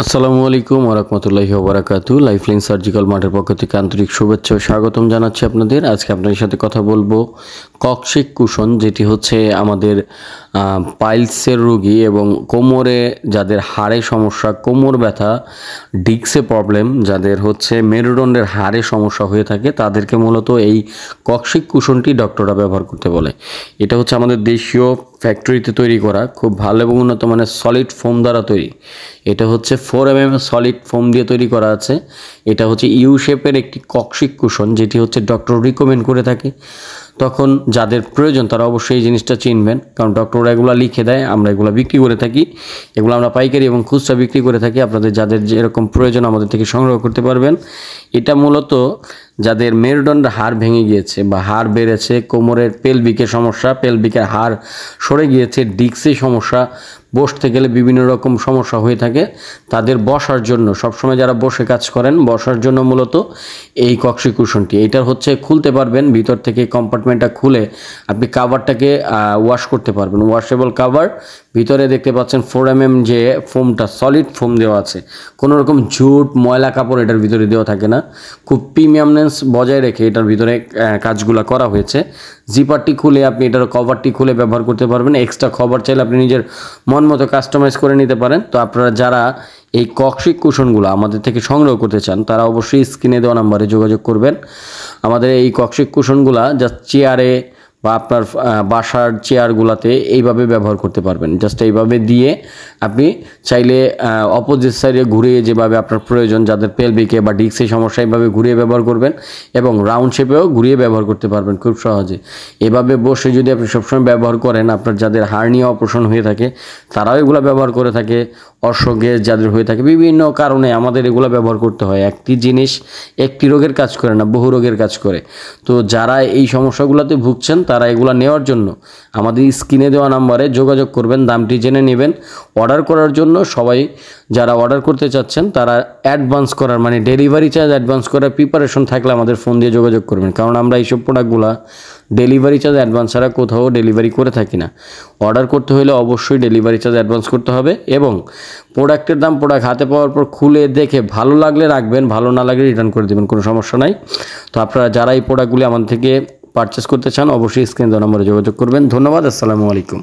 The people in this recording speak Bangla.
আসসালামু আলাইকুম ওয়া রাহমাতুল্লাহি ওয়া বারাকাতুহু। লাইফলাইন সার্জিক্যাল মার্টের পক্ষ থেকে আন্তরিক শুভেচ্ছা ও স্বাগতম জানাচ্ছি আপনাদের। আজকে আপনাদের সাথে কথা বলবো কক্সিক কুশন, যেটি হচ্ছে আমাদের পাইলসের রোগী এবং কোমরে যাদের হাড়ে সমস্যা, কোমর ব্যথা, ডিস্কে প্রবলেম, যাদের হচ্ছে মেরুদণ্ডের হাড়ে সমস্যা হয়ে থাকে, তাদেরকে মূলত এই কক্সিক কুশনটি ডক্টররা ব্যবহার করতে বলে। এটা হচ্ছে আমাদের দেশীয় ফ্যাক্টরিতে তৈরি করা খুব ভালো এবং উন্নত মানের সলিড ফোম দ্বারা তৈরি। এটা হচ্ছে 4mm সলিড ফোম দিয়ে তৈরি করা আছে। এটা হচ্ছে ইউ শেপের একটি কক্সিক কুশন, যেটি হচ্ছে ডক্টর রিকমেন্ড করে থাকে। তখন যাদের প্রয়োজন তারা অবশ্যই এই জিনিসটা চিনবেন, কারণ ডক্টররা এগুলো লিখে দেয়, আমরা এগুলো বিক্রি করে থাকি। এগুলো আমরা পাইকারি এবং খুচরা বিক্রি করে থাকি। আপনাদের যাদের যেরকম প্রয়োজন আমাদের থেকে সংগ্রহ করতে পারবেন। এটা মূলত যাদের মেরুদণ্ডের হাড় ভেঙে গিয়েছে বা হাড় বেড়েছে, কোমরের পেলভিকের সমস্যা, পেলভিকের হাড় সরে গিয়েছে, ডিস্কের সমস্যা, বসতে গেলে বিভিন্ন রকম সমস্যা হয়ে থাকে, তাদের বসার জন্য, সবসময় যারা বসে কাজ করেন, বসার জন্য মূলত এই কক্সিক কুশনটি। এটা হচ্ছে খুলতে পারবেন, ভিতর থেকে কম্পার্টমেন্টটা খুলে আপনি কাভারটাকে ওয়াশ করতে পারবেন। ওয়াশেবল কাভার, ভিতরে দেখতে পাচ্ছেন 4mm যে ফোমটা, সলিড ফোম দেওয়া আছে। কোনো রকম ঝুট ময়লা কাপড় এটার ভিতরে দেওয়া থাকে না। খুব প্রিমিয়ামনেস বজায় রেখে এটার ভিতরে কাজগুলো করা হয়েছে। জিপারটি খুলে আপনি এটার কভারটি খুলে ব্যবহার করতে পারবেন। এক্সট্রা কভার চাইলে আপনি নিজের মন মতো কাস্টমাইজ করে নিতে পারেন। তো আপনারা যারা এই কক্সিক কুশনগুলো আমাদের থেকে সংগ্রহ করতে চান, তারা অবশ্যই স্ক্রিনে দেওয়া নাম্বারে যোগাযোগ করবেন। আমাদের এই কক্সিক কুশনগুলা জাস্ট চেয়ারে বা আপনার বাসার চেয়ারগুলোতে এইভাবে ব্যবহার করতে পারবেন। জাস্ট এইভাবে দিয়ে আপনি চাইলে অপোজিট সাইডে ঘুরিয়ে, যেভাবে আপনার প্রয়োজন, যাদের পেলভিকে বা ডিস্কের সমস্যা, এইভাবে ঘুরিয়ে ব্যবহার করবেন এবং রাউন্ড শেপেও ঘুরিয়ে ব্যবহার করতে পারবেন খুব সহজে। এভাবে বসে যদি আপনি সবসময় ব্যবহার করেন, আপনার যাদের হার্নিয়া অপারেশন হয়ে থাকে তারাও এগুলো ব্যবহার করে থাকে। অর্শগ্যাস যাদের হয়ে থাকে, বিভিন্ন কারণে আমাদের এগুলো ব্যবহার করতে হয়। একটি জিনিস একটি রোগের কাজ করে না, বহু রোগের কাজ করে। তো যারা এই সমস্যাগুলোতে ভুগছেন তারা এগুলো নেওয়ার জন্য আমাদের স্ক্রিনে দেওয়া নাম্বারে যোগাযোগ করবেন, দামটি জেনে নেবেন। অর্ডার করার জন্য সবাই যারা অর্ডার করতে চাচ্ছেন তারা অ্যাডভান্স করার, মানে ডেলিভারি চার্জ অ্যাডভান্স করার প্রিপারেশন থাকলে আমাদের ফোন দিয়ে যোগাযোগ করবেন, কারণ আমরা এইসব প্রোডাক্টগুলো ডেলিভারি চার্জ অ্যাডভান্স ছাড়া কোথাও ডেলিভারি করে থাকি না। অর্ডার করতে হলে অবশ্যই ডেলিভারি চার্জ অ্যাডভান্স করতে হবে এবং প্রোডাক্টের দাম প্রোডাক্ট হাতে পাওয়ার পর খুলে দেখে ভালো লাগলে রাখবেন, ভালো না লাগলে রিটার্ন করে দেবেন, কোনো সমস্যা নাই। তো আপনারা যারা এই প্রোডাক্টগুলি আমাদের থেকে পারচেস করতে চান অবশ্যই স্ক্রিনে দেওয়া নম্বরে যোগাযোগ করবেন। ধন্যবাদ। আসসালামু আলাইকুম।